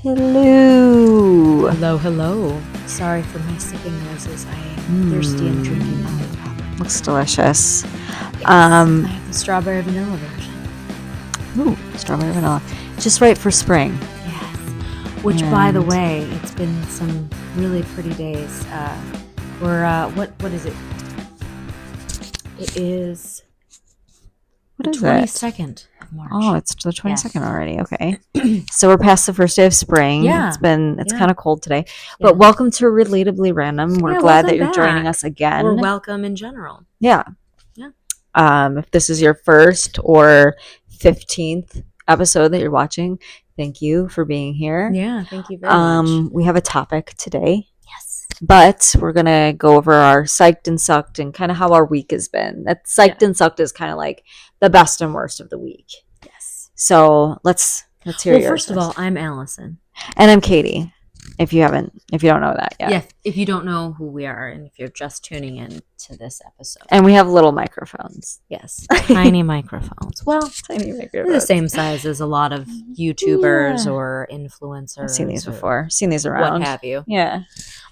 Hello. Hello. Sorry for my sipping noises. I am thirsty and drinking lollipop. Looks delicious. Yes, I have the strawberry vanilla version. Ooh, strawberry vanilla. Just right for spring. Yes. Which, by the way, it's been some really pretty days. What is it? It is What is the it? 22nd of March. Oh, it's the 22nd already. Okay. So we're past the first day of spring. Yeah. It's kind of cold today. But welcome to Relatably Random. We're glad that you're joining us again. Or welcome in general. Yeah. If this is your first or 15th episode that you're watching, thank you for being here. Yeah, thank you very much. We have a topic today. Yes. But we're going to go over our psyched and sucked and kind of how our week has been. That psyched and sucked is kind of like the best and worst of the week. Yes. So let's hear yours. Well, first of all, I'm Allison. And I'm Katie, if you don't know that yet. Yeah, if you don't know who we are and if you're just tuning in to this episode. And we have little microphones. Yes, tiny microphones. Well, Tiny microphones. they're the same size as a lot of YouTubers or influencers. I've seen these before. Seen these around. What have you. Yeah.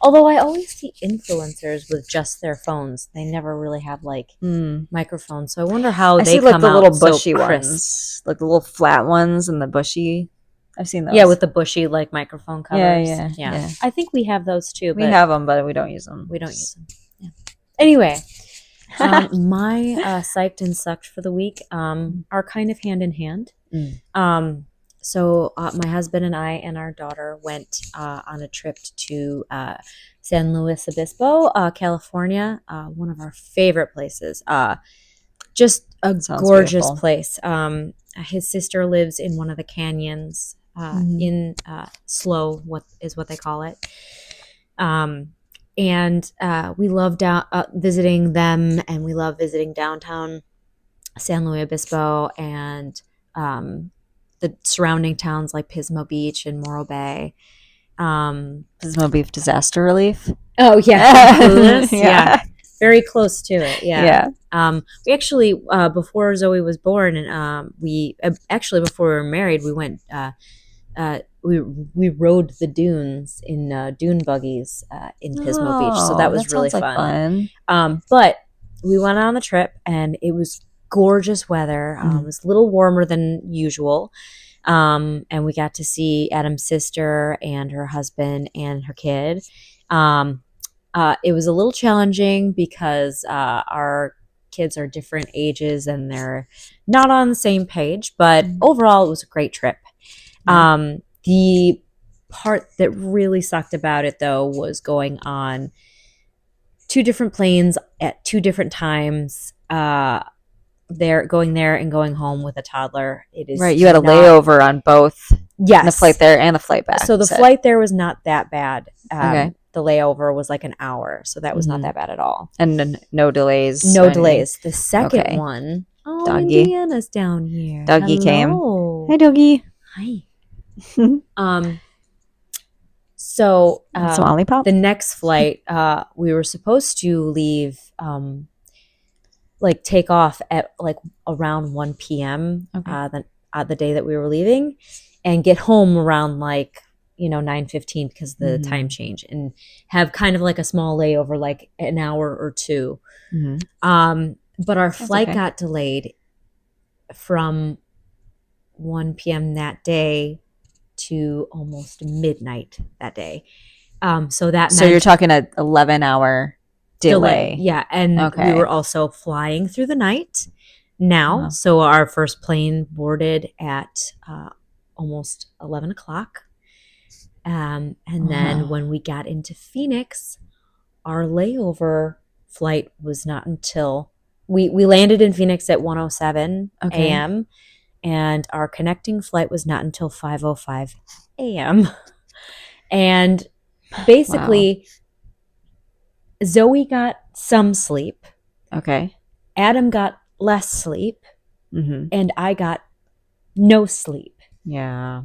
Although I always see influencers with just their phones. They never really have microphones. So I wonder how they come out the little bushy so ones. Like the little flat ones and the bushy. I've seen those. Yeah, with the bushy microphone covers. Yeah. I think we have those too. We have them, but we don't use them. Yeah. Anyway, my psyched and sucked for the week are kind of hand in hand. So my husband and I and our daughter went on a trip to San Luis Obispo, California, one of our favorite places. Just a gorgeous place. His sister lives in one of the canyons in Slow, what they call it. And we love visiting them, and we love visiting downtown San Luis Obispo and the surrounding towns like Pismo Beach and Morro Bay. Pismo Beach disaster relief. Oh, yeah. Yeah. Very close to it. Yeah. We actually, before Zoe was born, and before we were married, we went, we rode the dunes in dune buggies in Pismo Beach. So that was really fun. But we went on the trip, and it was gorgeous weather. It was a little warmer than usual. And we got to see Adam's sister and her husband and her kid. It was a little challenging because our kids are different ages and they're not on the same page, but overall it was a great trip. The part that really sucked about it, though, was going on 2 different planes at 2 different times. Going there and going home with a toddler. It is right. You had a layover on both. Yes, the flight there and the flight back. So the flight there was not that bad. Okay. The layover was like an hour, so that was not that bad at all. And no delays. No delays. The second one, Doggy. Indiana's down here. Doggy came. Hi, doggy. Hi. So some lollipop. The next flight, we were supposed to leave, take off at around 1 p.m. The day that we were leaving, and get home around 9:15 because of the time change, and have kind of a small layover, an hour or 2. But our flight got delayed from 1 p.m. that day to almost midnight that day. So you're talking an 11-hour delay. Yeah, and we were also flying through the night now. So our first plane boarded at almost 11 o'clock. And then when we got into Phoenix, our layover flight was not until we landed in Phoenix at 1:07 a.m. and our connecting flight was not until 5:05 a.m. And basically, Zoe got some sleep. Okay. Adam got less sleep. And I got no sleep. Yeah.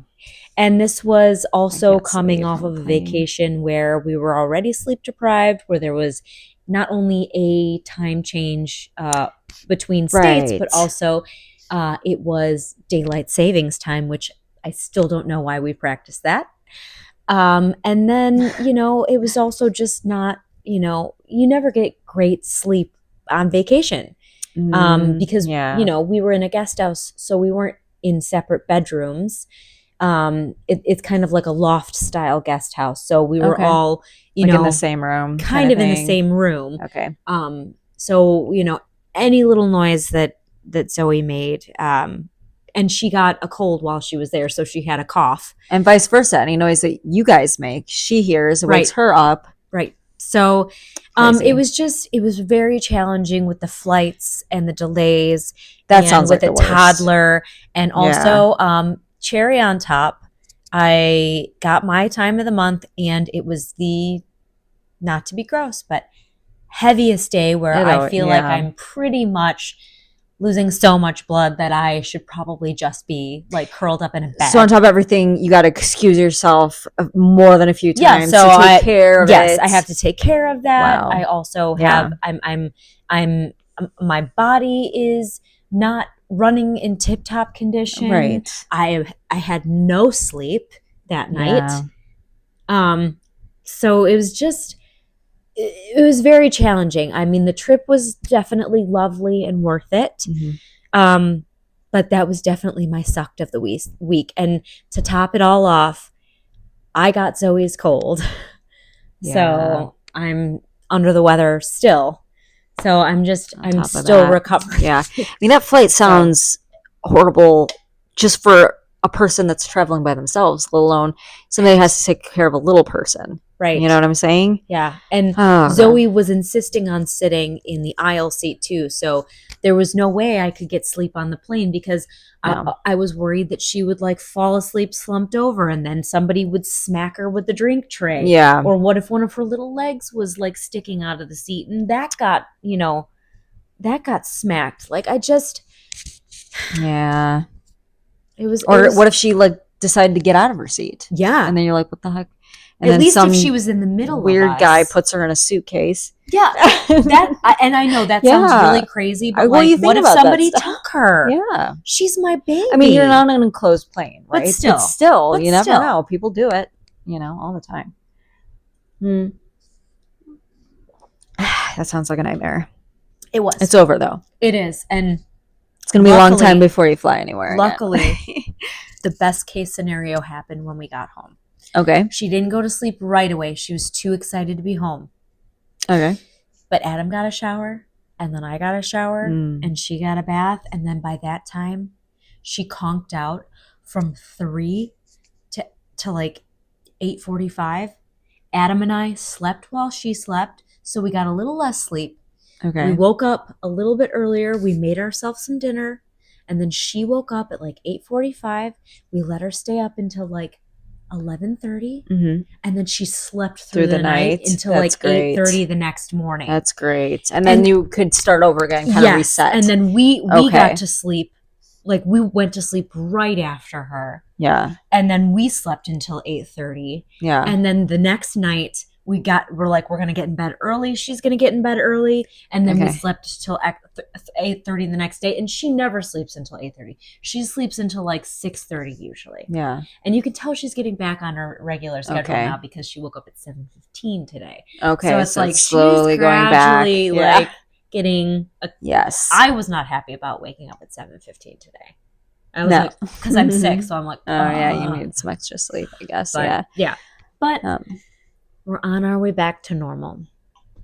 And this was also coming off of a vacation where we were already sleep deprived, where there was not only a time change between states, but also it was daylight savings time, which I still don't know why we practiced that. And then, it was also just not, you never get great sleep on vacation. Because, Yeah. we were in a guest house, so we weren't in separate bedrooms. It's kind of like a loft style guest house. So we were Okay. all, Like in the same room. kind of in the thing. same room. Okay. So, any little noise that Zoe made, and she got a cold while she was there, so she had a cough. And vice versa. Any noise that you guys make, she hears, it wakes her up. Right. So it was very challenging with the flights and the delays. That sounds with like a the worst. toddler. And also, cherry on top, I got my time of the month, and it was the, not to be gross, but heaviest day where I feel like I'm pretty much losing so much blood that I should probably just be like curled up in a bed. So on top of everything, you got to excuse yourself more than a few times so to take care of it. Yes, I have to take care of that. Wow. I also have, I'm my body is not running in tip-top condition. Right. I had no sleep that night. So it was very challenging. I mean, the trip was definitely lovely and worth it. Mm-hmm. But that was definitely my sucked of the week. And to top it all off, I got Zoe's cold. Yeah. So I'm under the weather still. So I'm still recovering. Yeah. I mean, that flight sounds horrible just for a person that's traveling by themselves, let alone somebody who has to take care of a little person. Right. You know what I'm saying? Yeah. And Zoe was insisting on sitting in the aisle seat too. So there was no way I could get sleep on the plane because I was worried that she would like fall asleep slumped over and then somebody would smack her with the drink tray. Yeah. Or what if one of her little legs was like sticking out of the seat and that got smacked. Like yeah. It was what if she like decided to get out of her seat? Yeah. And then you're like, what the heck? And at then least if she was in the middle weird guy puts her in a suitcase. Yeah. And I know that sounds really crazy, but like, what if somebody took her? Yeah. She's my baby. I mean, you're not on an enclosed plane, right? But still, you never know. People do it, all the time. That sounds like a nightmare. It was. It's over, though. It is. And it's going to be a long time before you fly anywhere. Luckily, the best case scenario happened when we got home. Okay. She didn't go to sleep right away. She was too excited to be home. Okay. But Adam got a shower, and then I got a shower, and she got a bath. And then by that time, she conked out from 3 to like 8:45. Adam and I slept while she slept, so we got a little less sleep. Okay. We woke up a little bit earlier. We made ourselves some dinner, and then she woke up at like 8:45. We let her stay up until like 11:30, and then she slept through the night until like 8:30 the next morning. That's great. And then you could start over again, kind of reset. And then we got to sleep. Like we went to sleep right after her. Yeah. And then we slept until 8:30. Yeah. And then the next night we're like, we're going to get in bed early. She's going to get in bed early. And then we slept till 8:30 the next day. And she never sleeps until 8:30. She sleeps until like 6:30 usually. Yeah. And you can tell she's getting back on her regular schedule now because she woke up at 7:15 today. Okay. So it's like slowly she's going back. like getting yes. I was not happy about waking up at 7:15 today. I was like, because I'm sick. So I'm like, oh yeah, you need some extra sleep, I guess. But, yeah. But we're on our way back to normal.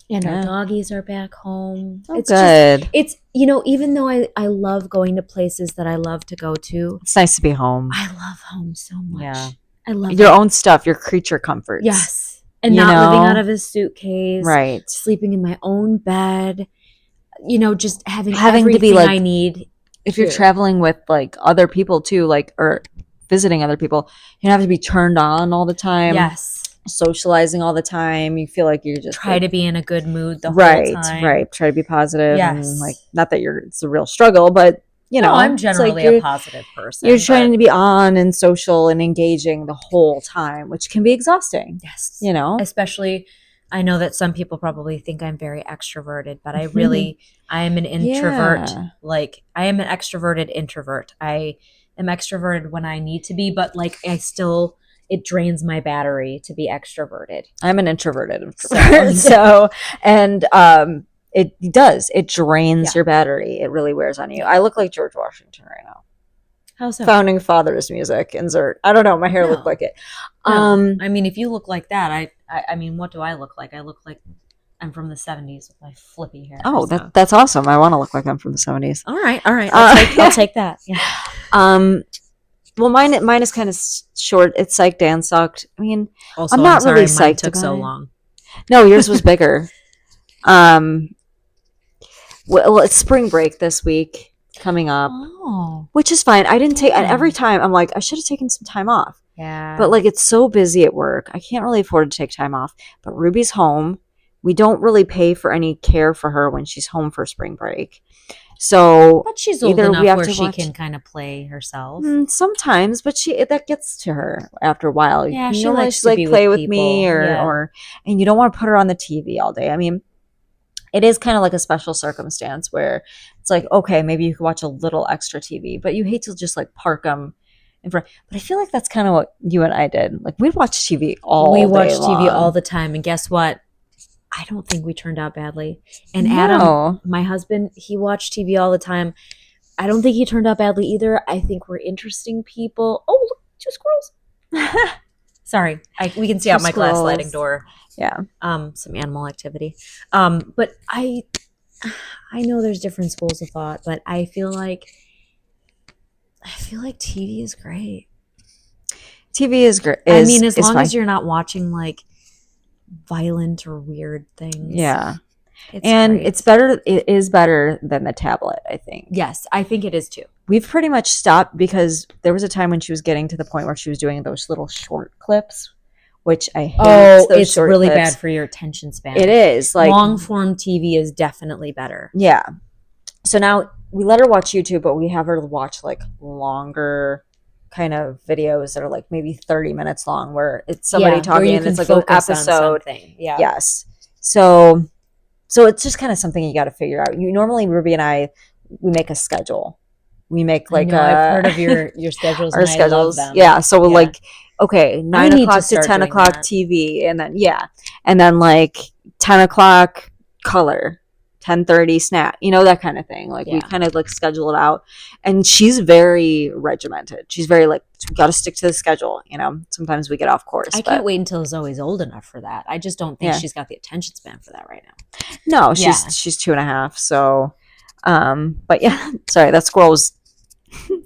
And our doggies are back home. Oh, it's good. It's, even though I love going to places that I love to go to. It's nice to be home. I love home so much. Yeah. I love your own stuff, your creature comforts. Yes. And not living out of a suitcase. Right. Sleeping in my own bed. Just having to be like, I need. If you're traveling with like other people too, like, or visiting other people, you don't have to be turned on all the time. Yes. Socializing all the time. You feel like you're just try to be in a good mood the whole time. Right. Try to be positive. Yes. And like, not that it's a real struggle, but I'm generally a positive person. You're trying to be on and social and engaging the whole time, which can be exhausting. Yes. Especially, I know that some people probably think I'm very extroverted, but I am an introvert. Yeah. Like, I am an extroverted introvert. I am extroverted when I need to be, but like, I still it drains my battery to be extroverted. I'm an introverted introvert. So and it does. It drains your battery. It really wears on you. I look like George Washington right now. How so? Founding Fathers music. Insert. I don't know. My hair looked like it. No. I mean, if you look like that, I mean, what do I look like? I look like I'm from the 70s with my flippy hair. Oh, so. That's awesome. I want to look like I'm from the 70s. All right. I'll take that. Yeah. Well, mine is kind of short. It's psyched and sucked. I mean, also, I'm not really psyched. Mine took about so it. long. No, yours was bigger. Well, it's spring break this week coming up, which is fine. I didn't take. And every time I'm like, I should have taken some time off. Yeah. But like, it's so busy at work, I can't really afford to take time off. But Ruby's home. We don't really pay for any care for her when she's home for spring break. So, but she's old enough where she can kind of play herself. Sometimes, but that gets to her after a while. Yeah, she likes to like play with people. me, or and you don't want to put her on the TV all day. I mean, it is kind of like a special circumstance where it's like, okay, maybe you could watch a little extra TV, but you hate to just like park them in front. But I feel like that's kind of what you and I did. Like we'd watch TV all day long. We watched TV all the time, and guess what? I don't think we turned out badly. And Adam, my husband, he watched TV all the time. I don't think he turned out badly either. I think we're interesting people. Oh, look, 2 squirrels. Sorry. We can see out my glass sliding door. Yeah. Some animal activity. But I know there's different schools of thought, but I feel like TV is great. TV is great. I mean, as long as you're not watching like violent or weird things. Yeah. It's better. It is better than the tablet, I think. Yes, I think it is too. We've pretty much stopped because there was a time when she was getting to the point where she was doing those little short clips, which I hate. Oh, it's really bad for your attention span. It is. Like long form TV is definitely better. Yeah. So now we let her watch YouTube, but we have her watch like longer kind of videos that are like maybe 30 minutes long where it's somebody talking and it's like an episode. Yeah. Yes. So it's just kind of something you got to figure out. Normally Ruby and I, we make a schedule. We make like I've heard of your schedules. Our schedules. I love them. Yeah. So we're like, okay, 9 o'clock to 10 o'clock TV. And then like 10 o'clock color. 10:30 snack, that kind of thing. Like we kind of like schedule it out, and she's very regimented. She's very like, we got to stick to the schedule. Sometimes we get off course. I can't wait until Zoe's old enough for that. I just don't think she's got the attention span for that right now. No, she's 2.5. So, but yeah, sorry, that squirrel was.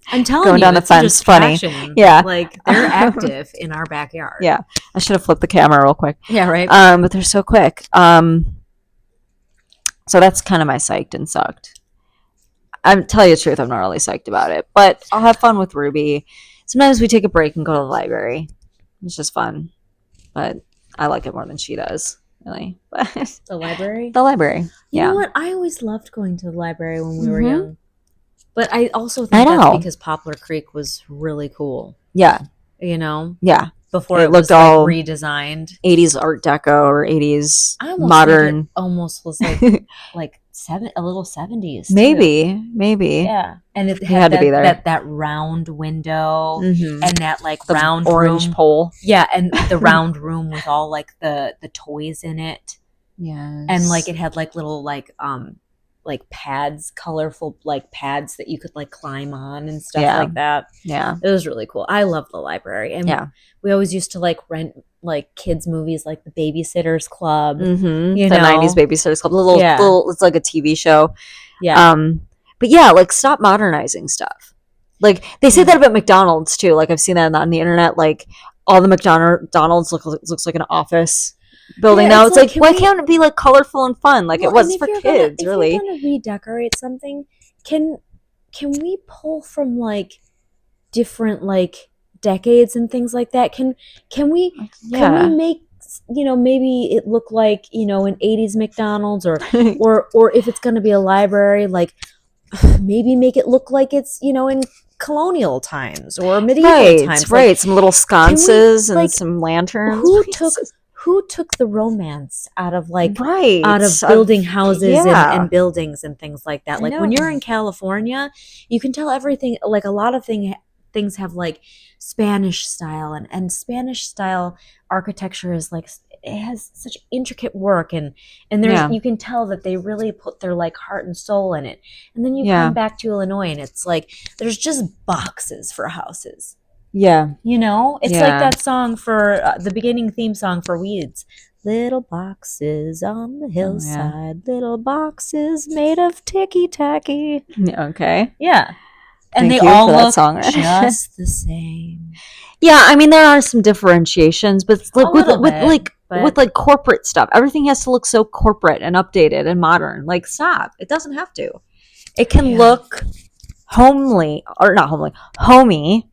I'm telling going you, down the fence. Funny, yeah. Like they're active in our backyard. Yeah, I should have flipped the camera real quick. Yeah, right. But they're so quick. So that's kind of my psyched and sucked. I'm tell you the truth, I'm not really psyched about it, but I'll have fun with Ruby. Sometimes we take a break and go to the library. It's just fun, but I like it more than she does, really. The library? The library. You know what? I always loved going to the library when we were young, but I also think that's because Poplar Creek was really cool. Yeah. Yeah. Before it looked was all like redesigned, 80s Art Deco or 80s modern. Almost was like a little 70s. Maybe. Yeah, and it had to be there. That round window and that like the round orange room. pole. Yeah, and the round room with all like the toys in it. Yes, and like it had like little like pads, colorful like pads that you could like climb on and stuff like that. Yeah, it was really cool. I love the library, and we always used to like rent like kids movies like the Babysitters Club. The 90s Babysitters Club. Little, it's like a TV show. Yeah. But yeah, like stop modernizing stuff. Like they say that about McDonald's too. Like I've seen that on the internet. Like all the McDonald's looks like an office building now. It's like why can't it be like colorful and fun like it was for kids? Really, if you're gonna redecorate something, can we pull from like different like decades and things like that? Can we make maybe it look like an 80s McDonald's or if it's going to be a library, like maybe make it look like it's in colonial times or medieval times, right? Some little sconces and some lanterns. Who took the romance out of building houses and buildings and things like that? Like when you're in California, you can tell everything, like a lot of things things have like Spanish style, and Spanish style architecture is like, it has such intricate work, and there's you can tell that they really put their like heart and soul in it. And then you come back to Illinois and it's like there's just boxes for houses. Yeah. You know, it's like that song for the beginning theme song for Weeds. Little boxes on the hillside, little boxes made of ticky-tacky. Okay. Yeah. And Thank they all look song, just the same. Yeah, I mean there are some differentiations, but like with like corporate stuff, everything has to look so corporate and updated and modern. Like, stop. It doesn't have to. It can look homely, or not homely. Homey.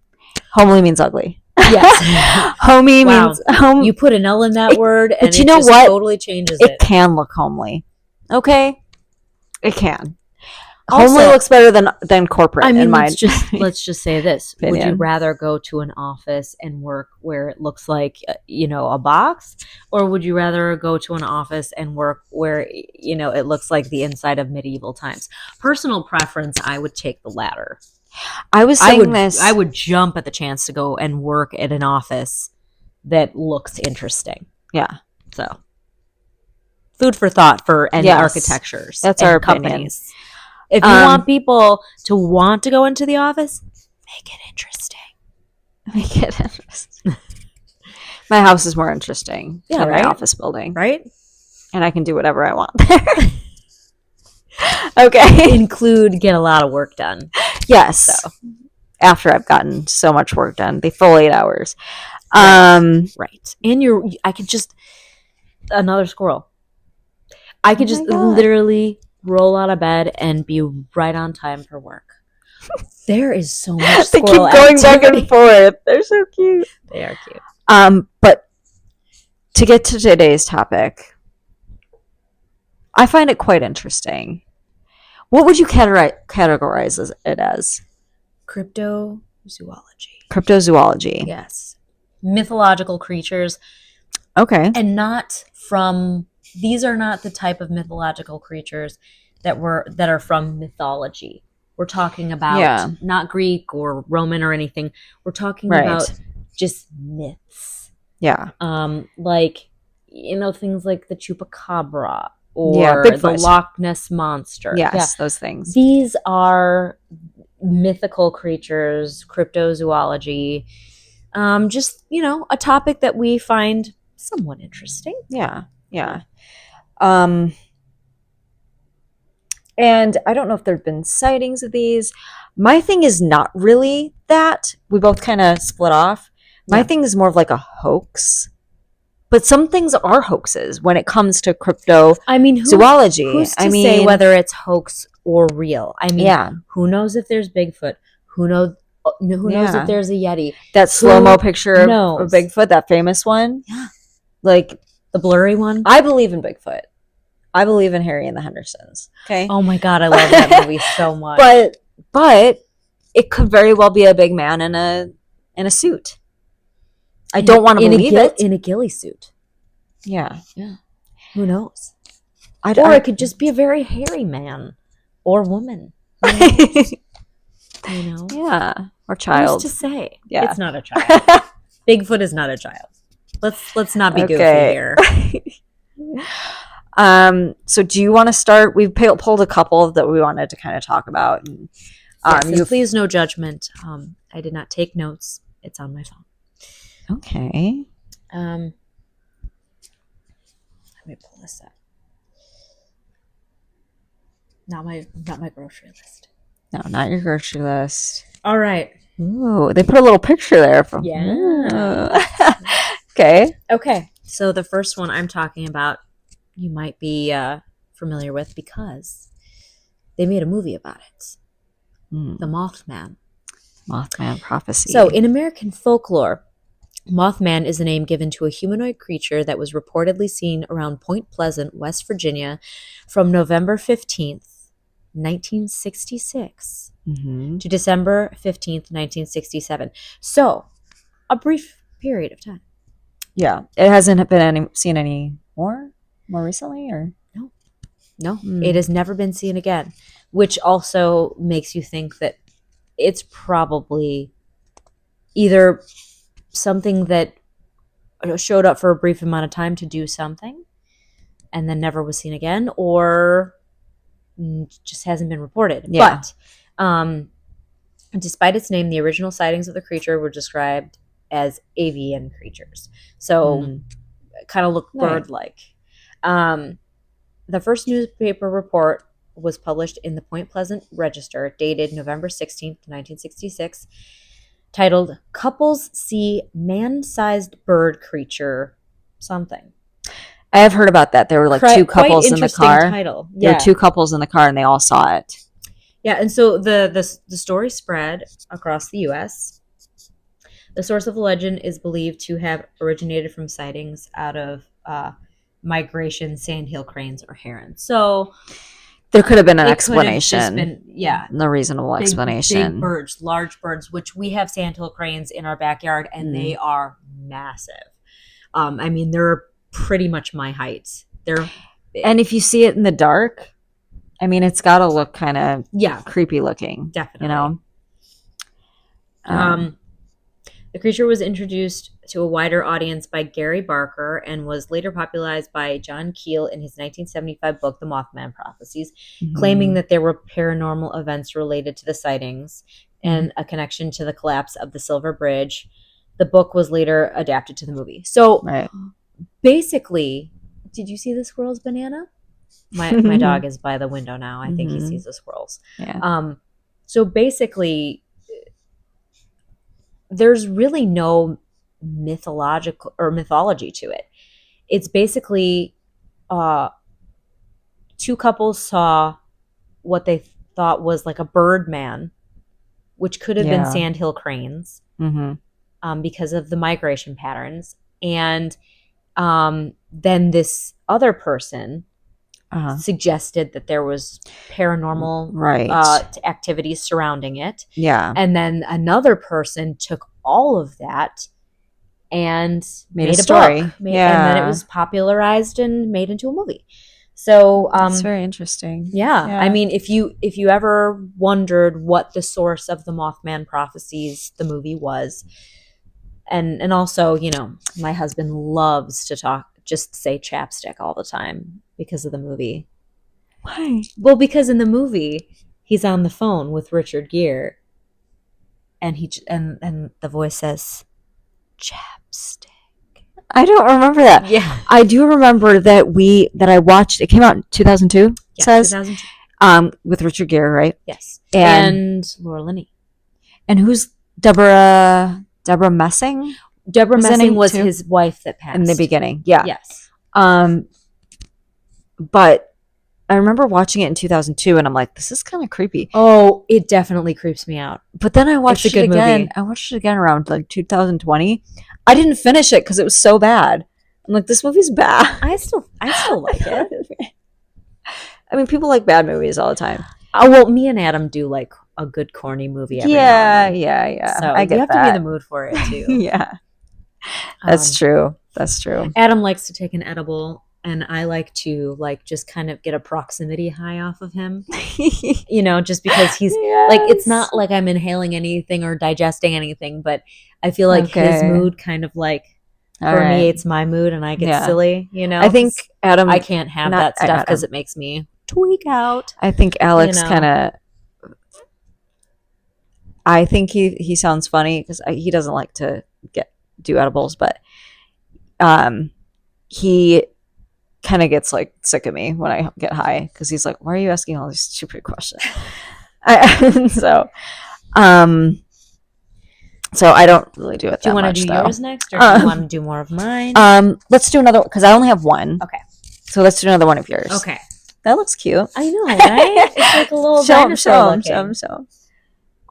Homely means ugly. Yes. Homey means home. You put an L in that word, and you know just what? Totally changes it. It can look homely. Okay? It can. Homely looks better than corporate. I mean, let's just say this: opinion. Would you rather go to an office and work where it looks like a box, or would you rather go to an office and work where it looks like the inside of medieval times? Personal preference: I would take the latter. I would jump at the chance to go and work at an office that looks interesting. Yeah. So, food for thought for any architectures. That's our companies. Opinion. If you want people to want to go into the office, make it interesting. Make it interesting. My house is more interesting than my office building. Right? And I can do whatever I want there. Okay. Include get a lot of work done. Yes. So. After I've gotten so much work done, the full 8 hours. Right. And I could just, another squirrel. I could just literally roll out of bed and be right on time for work. There is so much squirrel They keep going back and forth. They're so cute. They are cute. But to get to today's topic, I find it quite interesting. What would you categorize it as? Cryptozoology. Cryptozoology. Yes. Mythological creatures. Okay. And these are not the type of mythological creatures that are from mythology. We're talking about not Greek or Roman or anything. We're talking about just myths. Yeah. Like, things like the chupacabra or the Loch Ness monster. Yes, those things. These are mythical creatures, cryptozoology. Just, a topic that we find somewhat interesting. Yeah. Yeah. And I don't know if there have been sightings of these. My thing is not really that. We both kind of split off. My thing is more of like a hoax. But some things are hoaxes when it comes to cryptozoology. I mean, who's to say whether it's hoax or real? I mean, who knows if there's Bigfoot? Who knows if there's a Yeti? That slow-mo picture of Bigfoot, that famous one? Yeah. Like the blurry one? I believe in Bigfoot. I believe in Harry and the Hendersons. Okay. Oh my God, I love that movie so much. But it could very well be a big man in a suit. I don't want to believe it. In a ghillie suit. Yeah. Yeah. Who knows? Or it could just be a very hairy man or woman. Yeah. Or child. Who's to say? Yeah. It's not a child. Bigfoot is not a child. Let's not be goofy here. So do you want to start? We've pulled a couple that we wanted to kind of talk about. And, please, no judgment. I did not take notes. It's on my phone. Okay. Let me pull this up. Not my grocery list. No, not your grocery list. All right. Ooh, they put a little picture there from. Yeah. Okay. So the first one I'm talking about, you might be familiar with because they made a movie about it. The Mothman. Mothman prophecy. So in American folklore, Mothman is a name given to a humanoid creature that was reportedly seen around Point Pleasant, West Virginia, from November 15th, 1966 to December 15th, 1967. So, a brief period of time. Yeah. It hasn't been seen any more recently, or? No. It has never been seen again, which also makes you think that it's probably either something that showed up for a brief amount of time to do something and then never was seen again, or just hasn't been reported. Yeah. But despite its name, the original sightings of the creature were described as avian creatures. So kind of look bird-like. The first newspaper report was published in the Point Pleasant Register, dated November 16th, 1966, titled "Couples See Man-Sized Bird Creature Something." I have heard about that. There were like two couples in the car. Title. Yeah. There were two couples in the car, and they all saw it. Yeah, and so the story spread across the U.S. The source of the legend is believed to have originated from sightings out of migration sandhill cranes or herons. So there could have been an explanation. Yeah. No reasonable explanation. Big birds, large birds, which we have sandhill cranes in our backyard, and they are massive. I mean, they're pretty much my height. They're big. And if you see it in the dark, I mean, it's got to look kind of creepy looking. Definitely. You know? The creature was introduced to a wider audience by Gary Barker and was later popularized by John Keel in his 1975 book, The Mothman Prophecies, claiming that there were paranormal events related to the sightings and a connection to the collapse of the Silver Bridge. The book was later adapted to the movie. So basically, did you see the squirrel's banana? My dog is by the window now. I think he sees the squirrels. Yeah. So basically, there's really no mythology to it. It's basically two couples saw what they thought was like a bird man, which could have been sandhill cranes because of the migration patterns. And then this other person suggested that there was paranormal activities surrounding it. Yeah. And then another person took all of that and made a story. Book. And then it was popularized and made into a movie. So that's very interesting. Yeah. I mean, if you ever wondered what the source of the Mothman Prophecies, the movie, was, and also, you know, my husband loves to just say chapstick all the time because of the movie. Why? Well, because in the movie he's on the phone with Richard Gere, and and the voice says chapstick. I don't remember that. Yeah, I do remember that I watched. It came out in 2002. Yeah, says 2002. With Richard Gere, right? Yes, and Laura Linney. And who's Deborah Messing? Deborah Messing was his wife that passed in the beginning. Yeah. Yes. But I remember watching it in 2002, and I'm like, this is kind of creepy. Oh, it definitely creeps me out. But then I watched it again. Movie. I watched it again around like 2020. I didn't finish it because it was so bad. I'm like, this movie's bad. I still like it. I mean, people like bad movies all the time. Oh, well, me and Adam do like a good corny movie every now and then. Yeah. So I get you have to be in the mood for it too. Yeah. That's true. That's true. Adam likes to take an edible, and I like to just kind of get a proximity high off of him. You know, just because he's like, it's not like I'm inhaling anything or digesting anything, but I feel like his mood kind of permeates my mood, and I get silly, you know. I think Adam, I can't have that stuff because it makes me tweak out. I think Alex kind of, I think he sounds funny because he doesn't like to do edibles, but he kind of gets sick of me when I get high because he's like, why are you asking all these stupid questions? So I don't really do it that much. Do you want to do yours next, or do you want to do more of mine? Let's do another, because I only have one. Okay. So let's do another one of yours. Okay. That looks cute. I know, right? It's like a little dinosaur looking.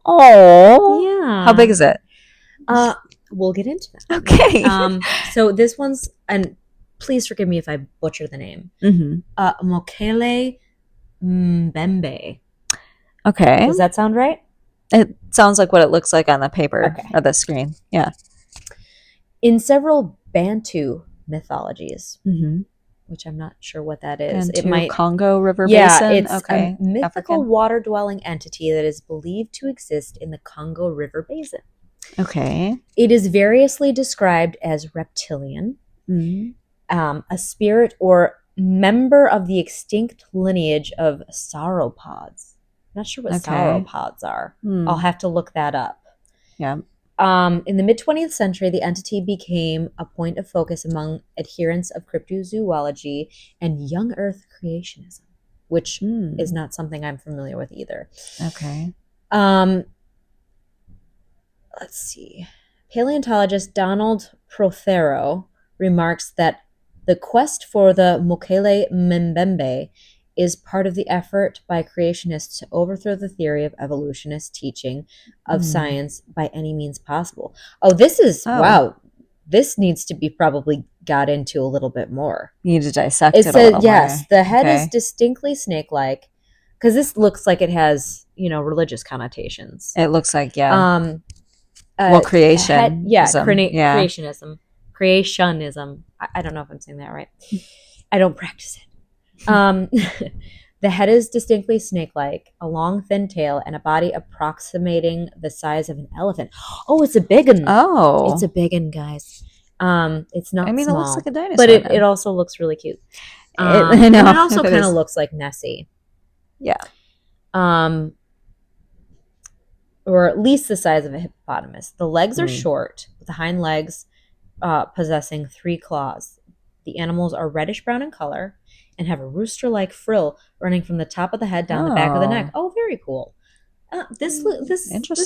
Oh. Yeah. How big is it? We'll get into that. Okay. So this one's, and please forgive me if I butcher the name. Mokele Mbembe. Okay. Does that sound right? It sounds like what it looks like on the paper or the screen. Yeah. In several Bantu mythologies, which I'm not sure what that is. It might Congo River Basin. It's a mythical water-dwelling entity that is believed to exist in the Congo River Basin. Okay. It is variously described as reptilian, a spirit or member of the extinct lineage of sauropods. I'm not sure what sauropods are. I'll have to look that up. Yeah. In the mid-20th century, the entity became a point of focus among adherents of cryptozoology and young Earth creationism, which is not something I'm familiar with either. Okay. Let's see. Paleontologist Donald Prothero remarks that the quest for the Mokele Mbembe is part of the effort by creationists to overthrow the theory of evolutionist teaching of science by any means possible. Oh, this is, wow. This needs to be probably got into a little bit more. You need to dissect it a little more. Yes, the head is distinctly snake-like, because this looks like it has, religious connotations. It looks like, creation. Creationism. Creationism. I don't know if I'm saying that right. I don't practice it. The head is distinctly snake-like, a long, thin tail, and a body approximating the size of an elephant. Oh, it's a big one. Oh. It's a big one, guys. It's not small. It looks like a dinosaur. But it also looks really cute. I know. And it also kind of looks like Nessie. Yeah. Or at least the size of a hippopotamus. The legs are short, with the hind legs possessing 3 claws. The animals are reddish-brown in color and have a rooster-like frill running from the top of the head down the back of the neck. Oh, very cool. This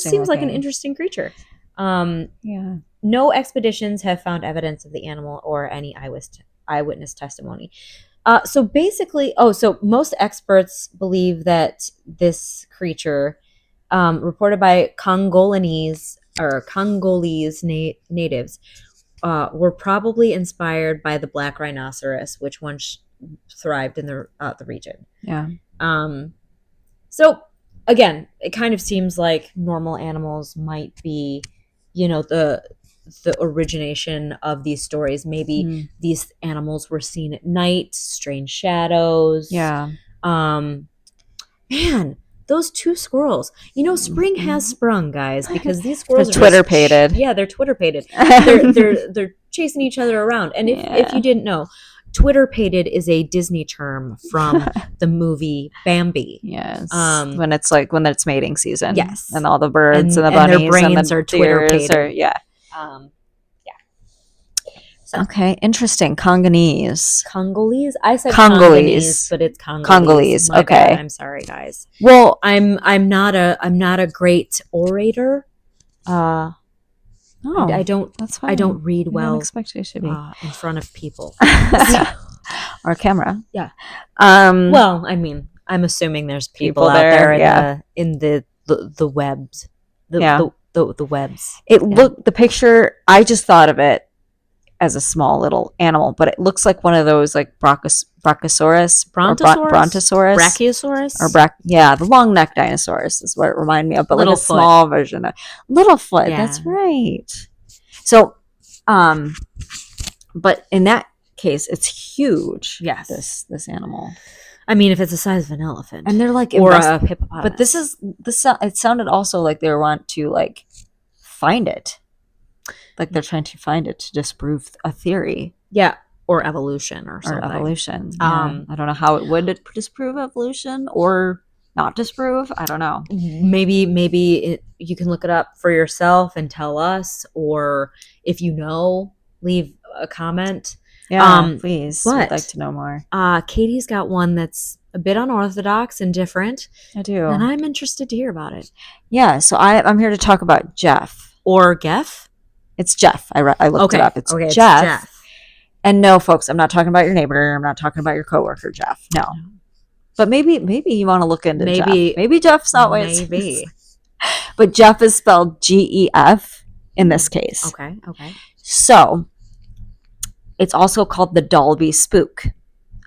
seems like an interesting creature. No expeditions have found evidence of the animal or any eyewitness testimony. So basically, most experts believe that this creature, reported by Congolese natives, were probably inspired by the black rhinoceros, which once thrived in the region. Yeah. So again, it kind of seems like normal animals might be, the origination of these stories. Maybe these animals were seen at night, strange shadows. Yeah. Man, those 2 squirrels. Spring has sprung, guys, because these squirrels are Twitter-pated. They're Twitter-pated. They're chasing each other around. And if you didn't know, Twitter-pated is a Disney term from the movie Bambi. Yes. When it's mating season. Yes. And all the birds and the bunnies and their brains are Twitter-pated. Yeah. Okay, interesting. Congolese. I said Congolese, but it's Congolese. Okay. Bad. I'm sorry, guys. Well, I'm not a great orator. I don't. That's fine. I don't read well. I don't expect you to be in front of people or camera. Yeah. Well, I mean, I'm assuming there's people out there in the webs. The webs. The picture. I just thought of it as a small little animal, but it looks like one of those like Brachiosaurus, Brachiosaurus, the long neck dinosaurs is what it reminded me of, but Littlefoot. Like a small version of Littlefoot. Yeah. That's right. So, but in that case, it's huge. Yes, this animal. I mean, if it's the size of an elephant, and they're like or a hippopotamus, but it sounded also like they want to like find it. Like they're trying to find it to disprove a theory. Yeah. Or evolution or something. Or evolution. Yeah. I don't know how it would disprove evolution or not disprove. I don't know. Maybe you can look it up for yourself and tell us. Or if you know, leave a comment. Yeah, please. I'd like to know more. Katie's got one that's a bit unorthodox and different. I do. And I'm interested to hear about it. Yeah. So I'm here to talk about Jeff. Or Geff? It's Jeff. I looked it up. It's Jeff. And no, folks, I'm not talking about your neighbor. I'm not talking about your coworker, Jeff. No. But maybe you want to look into Jeff. Maybe Jeff's not what it is. But Jeff is spelled G-E-F in this case. Okay. So it's also called the Dalby Spook.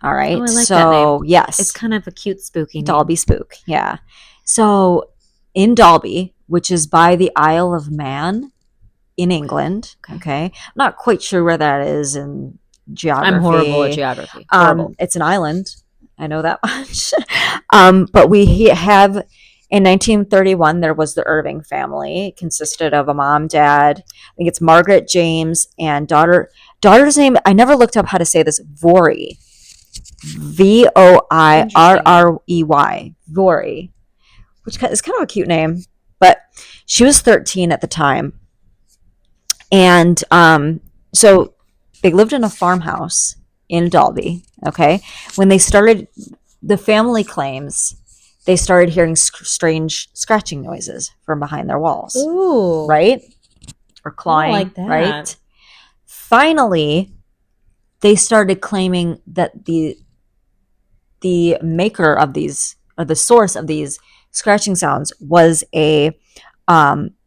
All right. Oh, I like that name. Yes. It's kind of a cute spooky name. Dalby Spook. Yeah. So in Dalby, which is by the Isle of Man, in England, okay. I'm not quite sure where that is in geography. I'm horrible at geography. It's an island. I know that much. But we have In 1931, there was the Irving family. It consisted of a mom, dad. I think it's Margaret, James, and daughter. Daughter's name, I never looked up how to say this, Vorey. Voirrey. Vorey. Which is kind of a cute name. But she was 13 at the time. And so they lived in a farmhouse in Dalby, okay? When they started, the family claims they started hearing strange scratching noises from behind their walls. Ooh. Right? Or clawing, like that. Right? Finally, they started claiming that the maker of these, or the source of these scratching sounds, was a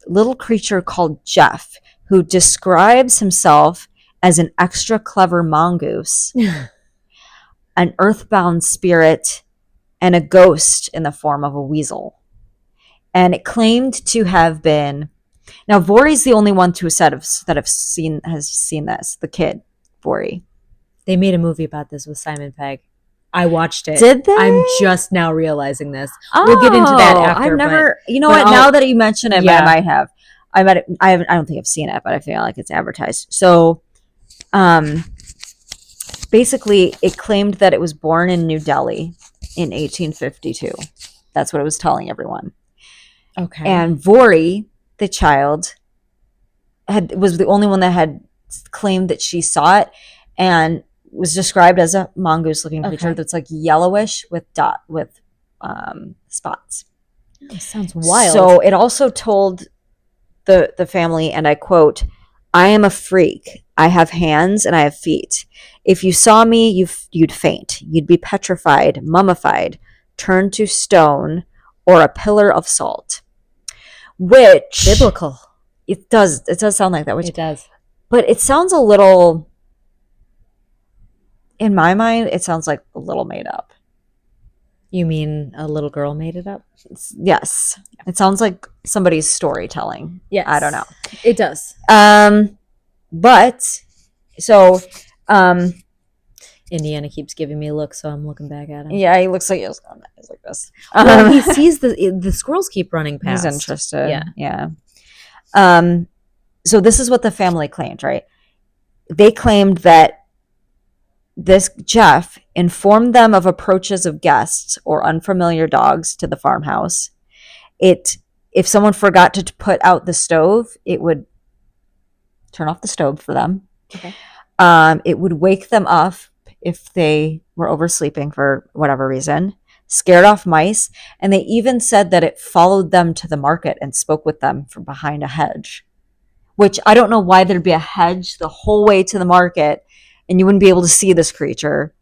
little creature called Jeff, who describes himself as an extra clever mongoose, an earthbound spirit, and a ghost in the form of a weasel. And it claimed to have been... Now, Vorey's the only one to said that has seen this, the kid, Vorey. They made a movie about this with Simon Pegg. I watched it. Did they? I'm just now realizing this. We'll get into that after. I've never... You know what? Now that you mention it, I might have. I don't think I've seen it, but I feel like it's advertised. So, basically, it claimed that it was born in New Delhi in 1852. That's what it was telling everyone. Okay. And Vorey, the child, was the only one that had claimed that she saw it, and was described as a mongoose-looking creature that's like yellowish with spots. That sounds wild. So it also told the family, and I quote, "I am a freak. I have hands and I have feet. If you saw me, you'd faint. You'd be petrified, mummified, turned to stone, or a pillar of salt." Which... Biblical. It does sound like that. Which, it does. But it sounds a little... In my mind, it sounds like a little made up. You mean a little girl made it up? Yes. It sounds like somebody's storytelling. Yes. I don't know. It does. But, so... Indiana keeps giving me a look, so I'm looking back at him. Yeah, he looks like he's like this. Well, he sees the squirrels keep running past. He's interested. Yeah. So this is what the family claimed, right? They claimed that this Jeff informed them of approaches of guests or unfamiliar dogs to the farmhouse. If someone forgot to put out the stove, it would turn off the stove for them. Okay. It would wake them up if they were oversleeping for whatever reason, scared off mice, and they even said that it followed them to the market and spoke with them from behind a hedge, which I don't know why there'd be a hedge the whole way to the market and you wouldn't be able to see this creature.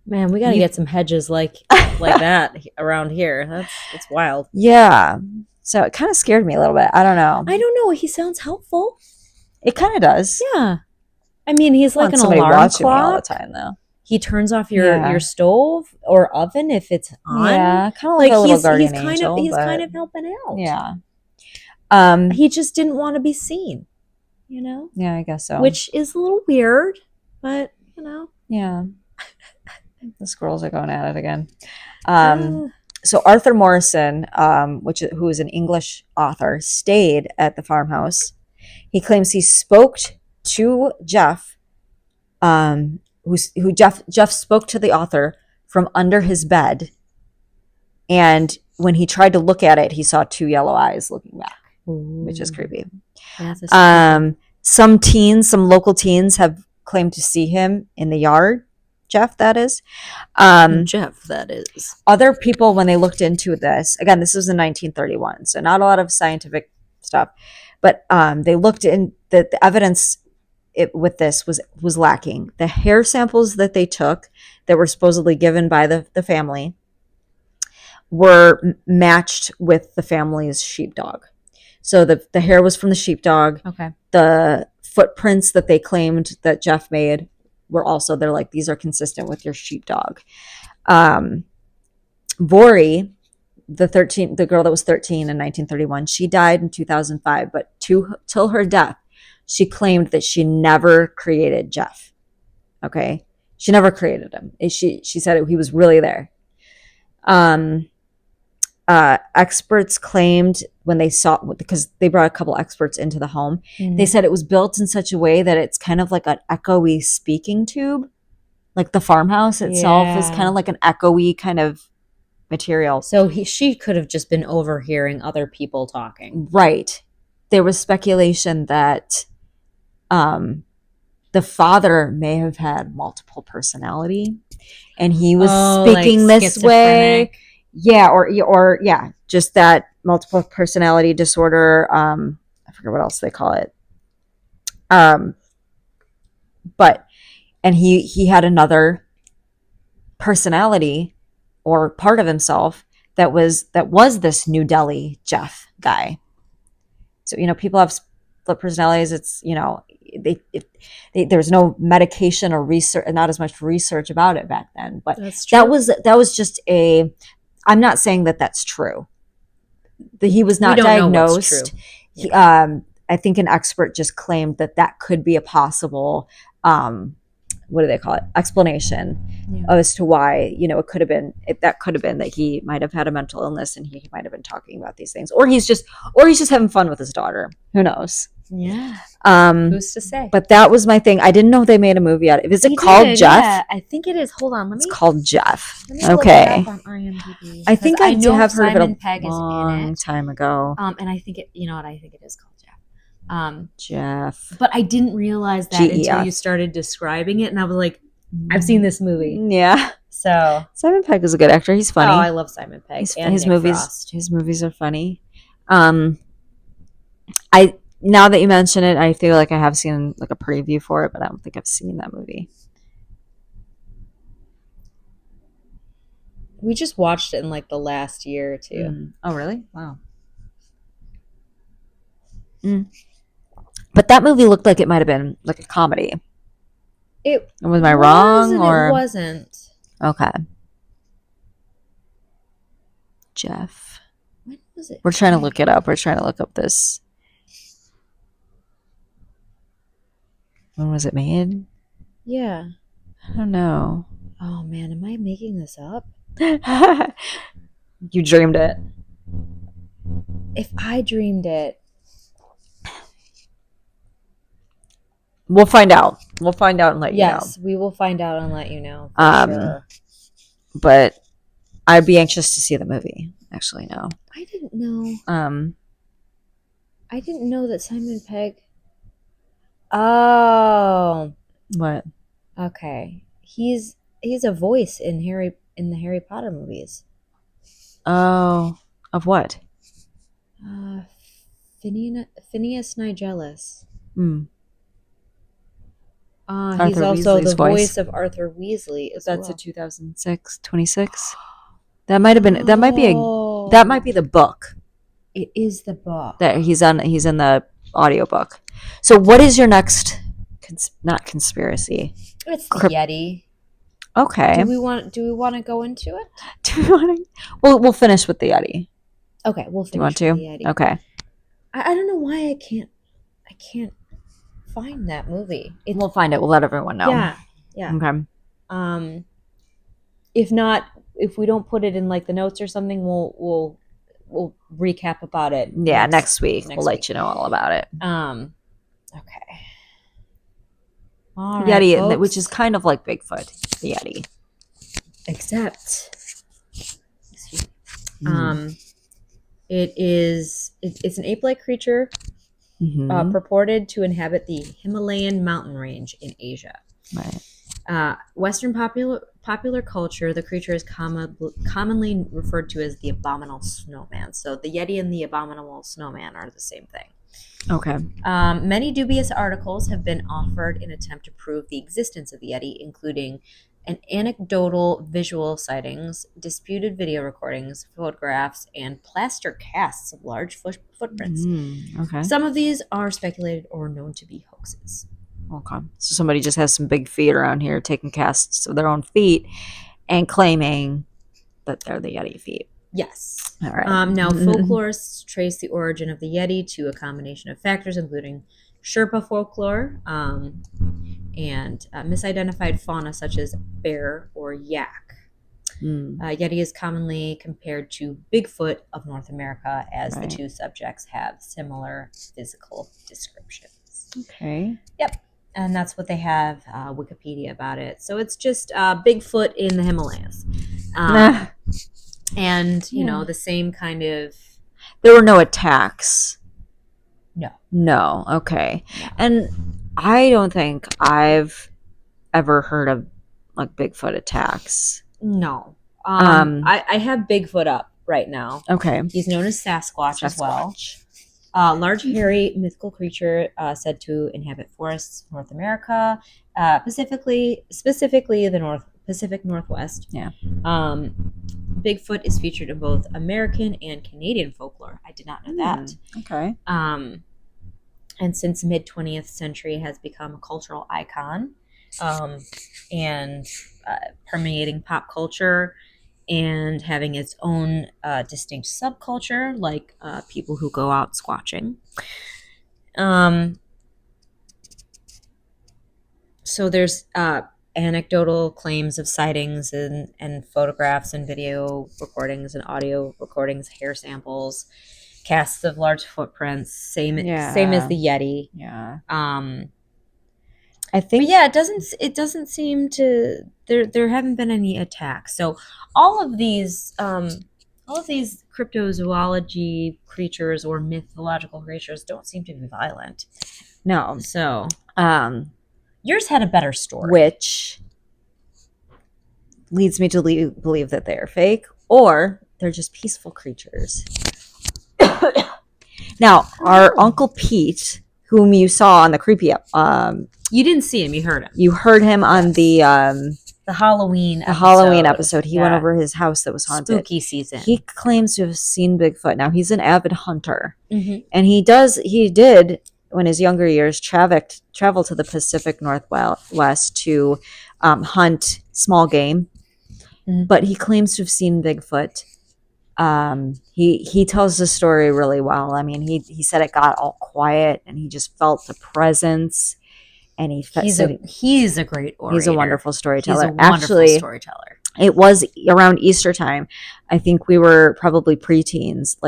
Man, we got to get some hedges like that around here. That's wild. Yeah. So it kind of scared me a little bit. I don't know. He sounds helpful. It kind of does. Yeah. I mean, he's like an alarm clock. All the time, though. He turns off your stove or oven if it's on. Yeah, kind of like a little guardian angel. He's kind of helping out. Yeah. He just didn't want to be seen, you know? Yeah, I guess so. Which is a little weird, but, you know. Yeah. The squirrels are going at it again. So Arthur Morrison, who is an English author, stayed at the farmhouse. He claims he spoke to Jeff, Jeff spoke to the author from under his bed, and when he tried to look at it, he saw two yellow eyes looking back. Ooh. Which is creepy. Some local teens have claimed to see him in the yard. Jeff, that is. Other people, when they looked into this, again, this was in 1931, so not a lot of scientific stuff, but they looked in the evidence with this was lacking. The hair samples that they took that were supposedly given by the family were matched with the family's sheepdog. So the hair was from the sheepdog. Okay. The footprints that they claimed that Jeff made were also, they're like, these are consistent with your sheepdog. Vorey, the girl that was 13 in 1931, she died in 2005, but till her death, she claimed that she never created Jeff. Okay? She never created him. She said he was really there. experts claimed when they saw, because they brought a couple experts into the home, they said it was built in such a way that it's kind of like an echoey speaking tube. Like the farmhouse itself is kind of like an echoey kind of material. So she could have just been overhearing other people talking. Right. There was speculation that the father may have had multiple personality and he was speaking like this way. Yeah, or yeah, just that multiple personality disorder. I forget what else they call it. But and he had another personality or part of himself that was this New Delhi Jeff guy. So people have split personalities. It's there's no medication or research, not as much research about it back then. But that was just a. I'm not saying that that's true. He was not diagnosed. Yeah. I think an expert just claimed that could be a possible. What do they call it? Explanation as to why it could have been that he might have had a mental illness and he might have been talking about these things, or he's just having fun with his daughter. Who knows? Yeah. Who's to say? But that was my thing. I didn't know they made a movie out of it. Is it called Jeff? Yeah, I think it is. Hold on, it's called Jeff. Okay. Look it up on IMDb, I think I know have heard Simon of it Pegg a long time ago. And I think it. You know what? I think it is called Jeff. Jeff. But I didn't realize that until you started describing it, and I was like, I've seen this movie. Yeah. So Simon Pegg is a good actor. He's funny. Oh, I love Simon Pegg. His movies are funny. Now that you mention it, I feel like I have seen like a preview for it, but I don't think I've seen that movie. We just watched it in like the last year or two. Oh, really? Wow. But that movie looked like it might have been like a comedy. Was I wrong? Or it wasn't. Okay. Jeff. When was it? We're trying to look it up. We're trying to look up this. When was it made? Yeah. I don't know. Oh man, am I making this up? You dreamed it. If I dreamed it. We'll find out. We'll find out and let you know. Yes, we will find out and let you know. For sure. But I'd be anxious to see the movie. Actually, no. I didn't know. I didn't know that Simon Pegg. Oh. What? Okay. He's a voice in the Harry Potter movies. Oh, of what? Phineas Nigellus. He's also the voice of Arthur Weasley. That's a 2006, 26. That might be the book. It is the book that he's in the audiobook. So what is your next not conspiracy? It's the Yeti. Okay. Do we want to go into it? Do we want to? We'll finish with the Yeti. Okay, we'll finish. Do you want to? With the Yeti. Okay. I don't know why I can't find that movie. We'll find it. We'll let everyone know. Yeah. Okay. If not, if we don't put it in like the notes or something, we'll recap about it. Yeah, next week we'll let you know all about it. Okay. All Yeti, right, which is kind of like Bigfoot, the Yeti. Except, it's an ape-like creature, purported to inhabit the Himalayan mountain range in Asia. Right. Western popular culture, the creature is commonly referred to as the abominable snowman. So the Yeti and the abominable snowman are the same thing. Okay. Many dubious articles have been offered in attempt to prove the existence of the Yeti, including an anecdotal visual sightings, disputed video recordings, photographs, and plaster casts of large footprints. Okay. Some of these are speculated or known to be hoaxes. Okay. So somebody just has some big feet around here taking casts of their own feet and claiming that they're the Yeti feet. Yes. All right. Now, folklorists trace the origin of the Yeti to a combination of factors, including Sherpa folklore and misidentified fauna such as bear or yak. Yeti is commonly compared to Bigfoot of North America, as the two subjects have similar physical descriptions. Okay. Yep. And that's what they have Wikipedia about it. So it's just Bigfoot in the Himalayas. And, you know, the same kind of... There were no attacks. No. Okay. No. And I don't think I've ever heard of like Bigfoot attacks. No. I have Bigfoot up right now. Okay. He's known as Sasquatch as well. Large, hairy, mythical creature said to inhabit forests, North America, specifically the Pacific Northwest. Yeah. Bigfoot is featured in both American and Canadian folklore. I did not know that. Okay. And since mid-20th century has become a cultural icon, and permeating pop culture and having its own distinct subculture, like people who go out squatching. So there's anecdotal claims of sightings and photographs and video recordings and audio recordings, hair samples, casts of large footprints, same as the Yeti. Yeah. I think, but yeah, it doesn't seem to there haven't been any attacks. So all of these cryptozoology creatures or mythological creatures don't seem to be violent. No. So yours had a better story, which leads me to believe that they are fake or they're just peaceful creatures. Now, our Uncle Pete, whom you saw on the creepy you didn't see him, you heard him. You heard him on the Halloween episode. He went over his house that was haunted. Spooky season. He claims to have seen Bigfoot. Now, he's an avid hunter. Mm-hmm. And he did, when his younger years, travel to the Pacific Northwest to hunt small game. Mm-hmm. But he claims to have seen Bigfoot. He tells the story really well. I mean, he said it got all quiet and he just felt the presence. And he's a great orator. He's a wonderful storyteller. He's a wonderful storyteller. It was around Easter time. I think we were probably preteens.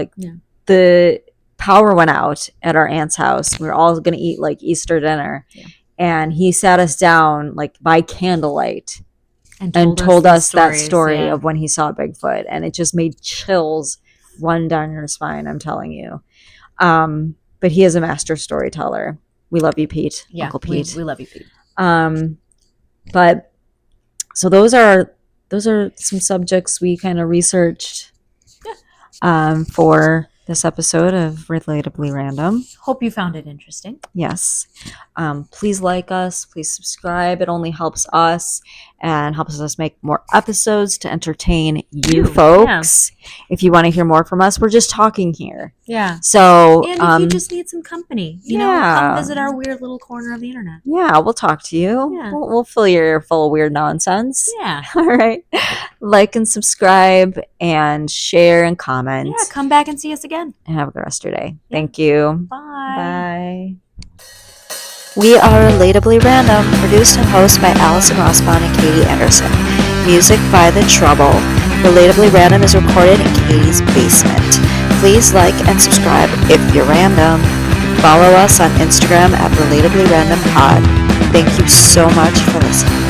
The power went out at our aunt's house. We were all going to eat like Easter dinner. Yeah. And he sat us down like by candlelight and told us that story of when he saw Bigfoot. And it just made chills run down your spine, I'm telling you. But he is a master storyteller. We love you, Pete. Yeah, Uncle Pete. We love you, Pete. But so those are some subjects we kind of researched for this episode of Relatably Random. Hope you found it interesting. Yes. Please like us. Please subscribe. It only helps us and helps us make more episodes to entertain you folks. Yeah. If you want to hear more from us, we're just talking here. Yeah. So, and if you just need some company, you know, come visit our weird little corner of the internet. Yeah, we'll talk to you. Yeah. We'll fill your ear full of weird nonsense. Yeah. All right. Like and subscribe and share and comment. Yeah, come back and see us again. And have a good rest of your day. Yeah. Thank you. Bye. Bye. We are Relatably Random, produced and hosted by Allison Rossbaum and Katie Anderson. Music by The Trouble. Relatably Random is recorded in Katie's basement. Please like and subscribe if you're random. Follow us on Instagram at Relatably Random Pod. Thank you so much for listening.